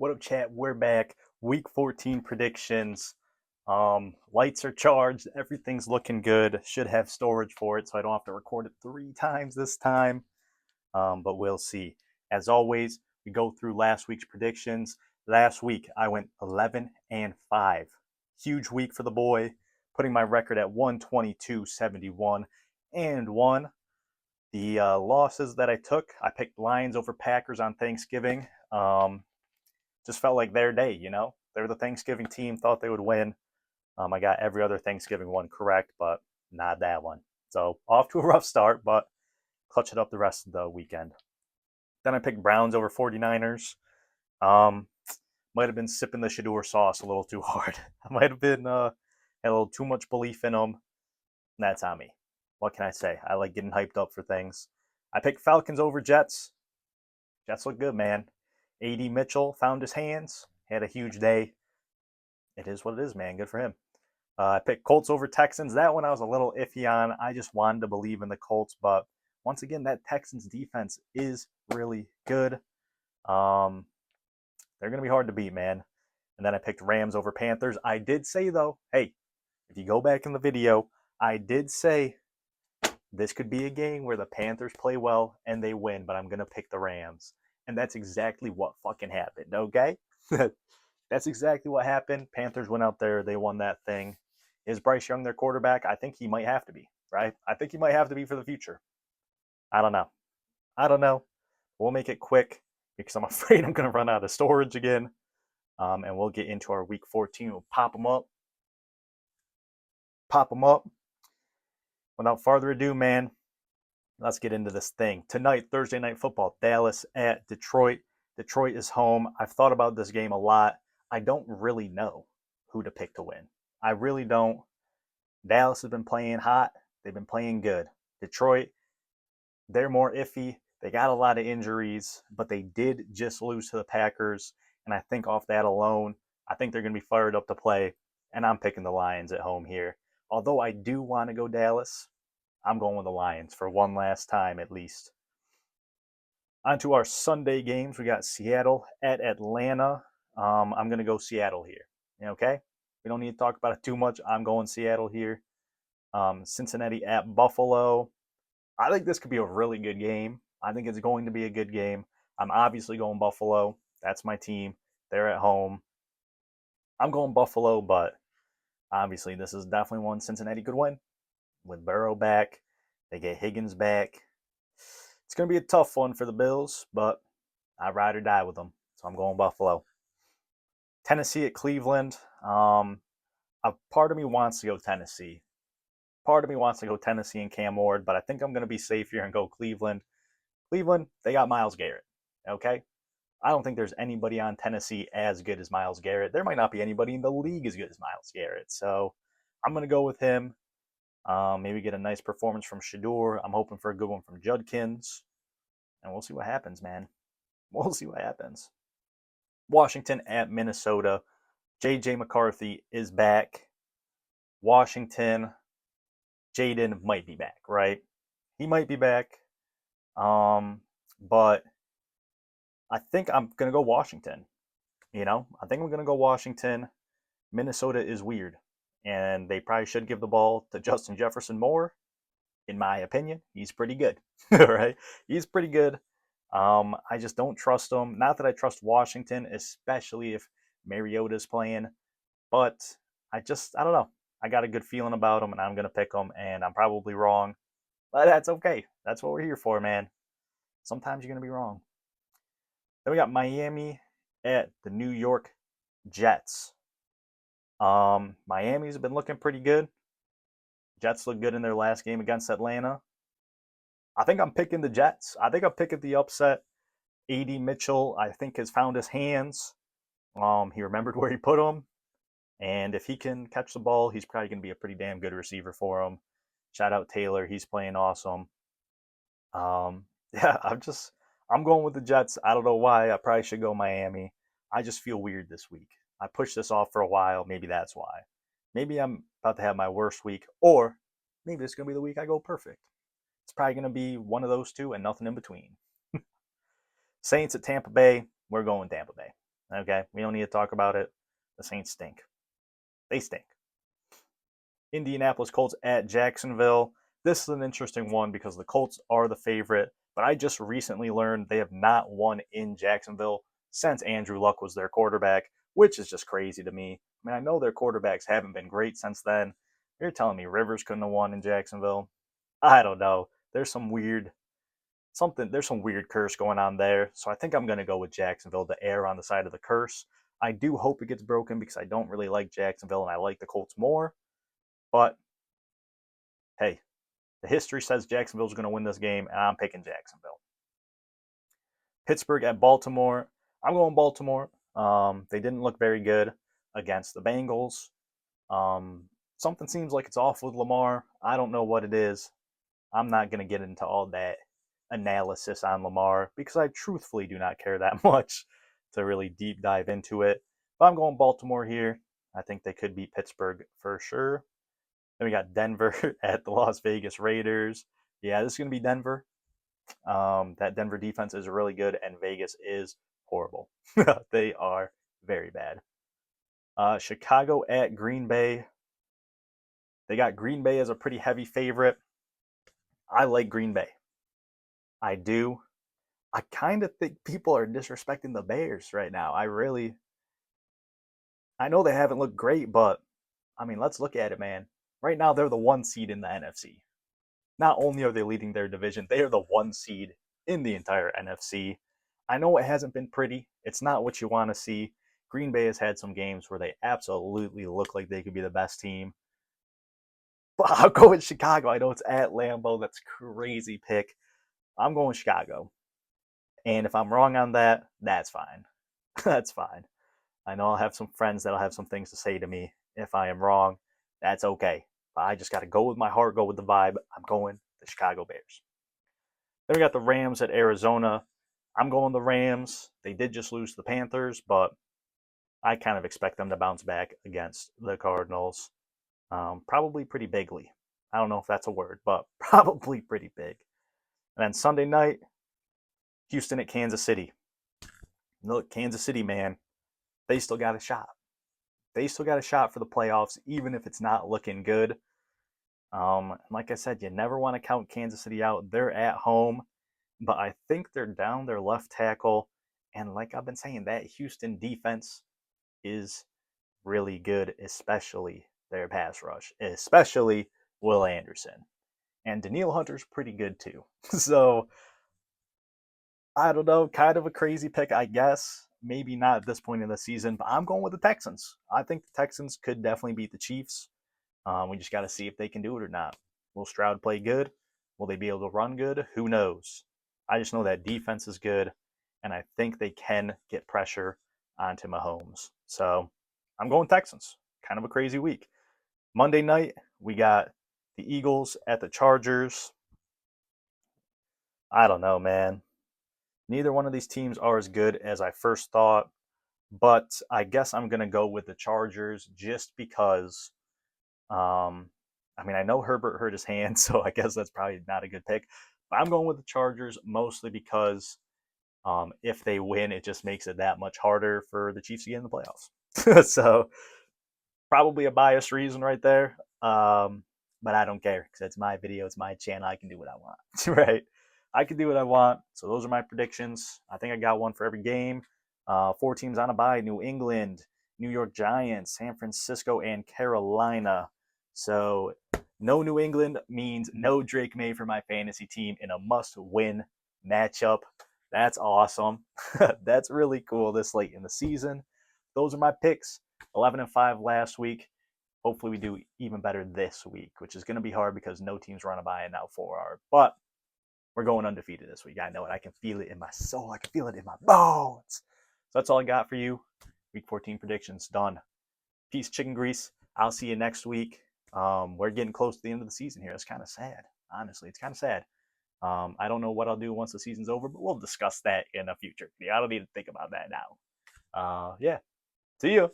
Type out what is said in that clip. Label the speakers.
Speaker 1: What up, chat? We're back. Week 14 predictions. Lights are charged. Everything's looking good. Should have storage for it, so I don't have to record it 3 times this time. But we'll see. As always, we go through last week's predictions. Last week, I went 11-5. Huge week for the boy, putting my record at 122.71 and 1. The losses that I took, I picked Lions over Packers on Thanksgiving. Just felt like their day, you know? They're the Thanksgiving team, thought they would win. I got every other Thanksgiving one correct, but not that one. So off to a rough start, but clutch it up the rest of the weekend. Then I picked Browns over 49ers. Um, might have been sipping the Shador sauce a little too hard. I might have been had a little too much belief in them. That's on me. What can I say? I like getting hyped up for things. I picked Falcons over Jets. Jets look good, man. A.D. Mitchell found his hands, had a huge day. It is what it is, man. Good for him. I picked Colts over Texans. That one I was a little iffy on. I just wanted to believe in the Colts, but once again, that Texans defense is really good. They're going to be hard to beat, man. And then I picked Rams over Panthers. I did say, though, hey, if you go back in the video, I did say this could be a game where the Panthers play well and they win, but I'm going to pick the Rams. And that's exactly what fucking happened, okay? That's exactly what happened. Panthers went out there, they won that thing. Is Bryce Young their quarterback? I think he might have to be, right? I think he might have to be for the future. I don't know. I don't know. We'll make it quick because I'm afraid I'm going to run out of storage again. And we'll get into our week 14. We'll pop them up. Pop them up. Without further ado, man, let's get into this thing. Tonight, Thursday Night Football, Dallas at Detroit. Detroit is home. I've thought about this game a lot. I don't really know who to pick to win. I really don't. Dallas has been playing hot. They've been playing good. Detroit, they're more iffy. They got a lot of injuries, but they did just lose to the Packers. And I think off that alone, I think they're going to be fired up to play. And I'm picking the Lions at home here. Although I do want to go Dallas, I'm going with the Lions for one last time at least. On to our Sunday games. We got Seattle at Atlanta. I'm going to go Seattle here. Okay? We don't need to talk about it too much. I'm going Seattle here. Cincinnati at Buffalo. I think this could be a really good game. I think it's going to be a good game. I'm obviously going Buffalo. That's my team. They're at home. I'm going Buffalo, but obviously this is definitely one Cincinnati could win. With Burrow back, they get Higgins back. It's going to be a tough one for the Bills, but I ride or die with them. So I'm going Buffalo. Tennessee at Cleveland. A part of me wants to go Tennessee. Part of me wants to go Tennessee and Cam Ward, but I think I'm going to be safe here and go Cleveland. Cleveland, they got Myles Garrett. Okay? I don't think there's anybody on Tennessee as good as Myles Garrett. There might not be anybody in the league as good as Myles Garrett. So I'm going to go with him. Maybe get a nice performance from Shador. I'm hoping for a good one from Judkins. And we'll see what happens, man. We'll see what happens. Washington at Minnesota. J.J. McCarthy is back. Washington, Jaden might be back, right? He might be back. But I think I'm going to go Washington. I think I'm going to go Washington. Minnesota is weird. And they probably should give the ball to Justin Jefferson more. In my opinion, he's pretty good. Right? He's pretty good. I just don't trust him. Not that I trust Washington, especially if Mariota's playing. But I don't know. I got a good feeling about him, and I'm going to pick him, and I'm probably wrong. But that's okay. That's what we're here for, man. Sometimes you're going to be wrong. Then we got Miami at the New York Jets. Miami's been looking pretty good. Jets look good in their last game against Atlanta. I think I'm picking the Jets. I think I'm picking the upset. A.D. Mitchell, I think, has found his hands. He remembered where he put them. And if he can catch the ball, he's probably going to be a pretty damn good receiver for him. Shout out Taylor. He's playing awesome. Yeah, I'm going with the Jets. I don't know why. I probably should go Miami. I just feel weird this week. I pushed this off for a while. Maybe that's why. Maybe I'm about to have my worst week, or maybe this is going to be the week I go perfect. It's probably going to be one of those two and nothing in between. Saints at Tampa Bay. We're going Tampa Bay. Okay, we don't need to talk about it. The Saints stink. They stink. Indianapolis Colts at Jacksonville. This is an interesting one because the Colts are the favorite, but I just recently learned they have not won in Jacksonville since Andrew Luck was their quarterback, which is just crazy to me. I mean, I know their quarterbacks haven't been great since then. You're telling me Rivers couldn't have won in Jacksonville? I don't know. There's some weird curse going on there. So I think I'm going to go with Jacksonville to err on the side of the curse. I do hope it gets broken because I don't really like Jacksonville and I like the Colts more. But hey, the history says Jacksonville's going to win this game, and I'm picking Jacksonville. Pittsburgh at Baltimore. I'm going Baltimore. They didn't look very good against the Bengals. Something seems like it's off with Lamar. I don't know what it is. I'm not going to get into all that analysis on Lamar because I truthfully do not care that much to really deep dive into it. But I'm going Baltimore here. I think they could beat Pittsburgh for sure. Then we got Denver at the Las Vegas Raiders. Yeah, this is going to be Denver. That Denver defense is really good, and Vegas is horrible. They are very bad. Chicago at Green Bay. They got Green Bay as a pretty heavy favorite. I like Green Bay. I do. I kind of think people are disrespecting the Bears right now. I know they haven't looked great, but I mean, let's look at it, man. Right now, they're the one seed in the NFC. Not only are they leading their division, they are the one seed in the entire NFC. I know it hasn't been pretty. It's not what you want to see. Green Bay has had some games where they absolutely look like they could be the best team. But I'll go with Chicago. I know it's at Lambeau. That's a crazy pick. I'm going Chicago. And if I'm wrong on that, that's fine. That's fine. I know I'll have some friends that'll have some things to say to me if I am wrong. That's okay. But I just got to go with my heart, go with the vibe. I'm going the Chicago Bears. Then we got the Rams at Arizona. I'm going the Rams. They did just lose to the Panthers, but I kind of expect them to bounce back against the Cardinals. Probably pretty bigly. I don't know if that's a word, but probably pretty big. And then Sunday night, Houston at Kansas City. Look, Kansas City, man, they still got a shot. They still got a shot for the playoffs, even if it's not looking good. Like I said, you never want to count Kansas City out. They're at home, but I think they're down their left tackle. And like I've been saying, that Houston defense is really good, especially their pass rush, especially Will Anderson. And Danielle Hunter's pretty good too. So I don't know, kind of a crazy pick, I guess. Maybe not at this point in the season, but I'm going with the Texans. I think the Texans could definitely beat the Chiefs. We just got to see if they can do it or not. Will Stroud play good? Will they be able to run good? Who knows? I just know that defense is good, and I think they can get pressure onto Mahomes. So I'm going Texans. Kind of a crazy week. Monday night, we got the Eagles at the Chargers. I don't know, man. Neither one of these teams are as good as I first thought, but I guess I'm going to go with the Chargers just because I mean, I know Herbert hurt his hand, so I guess that's probably not a good pick. But I'm going with the Chargers mostly because if they win, it just makes it that much harder for the Chiefs to get in the playoffs. So probably a biased reason right there. But I don't care because it's my video, it's my channel. I can do what I want, right? I can do what I want. So those are my predictions. I think I got one for every game. 4 teams on a bye: New England, New York Giants, San Francisco, and Carolina. So no New England means no Drake May for my fantasy team in a must-win matchup. That's awesome. That's really cool this late in the season. Those are my picks. 11-5 last week. Hopefully we do even better this week, which is going to be hard because no teams run a bye and now 4 are. But we're going undefeated this week. I know it. I can feel it in my soul. I can feel it in my bones. So that's all I got for you. Week 14 predictions done. Peace, chicken grease. I'll see you next week. We're getting close to the end of the season here. It's kind of sad. Honestly, it's kind of sad. I don't know what I'll do once the season's over, but we'll discuss that in a future video. I don't need to think about that now. Yeah. See you.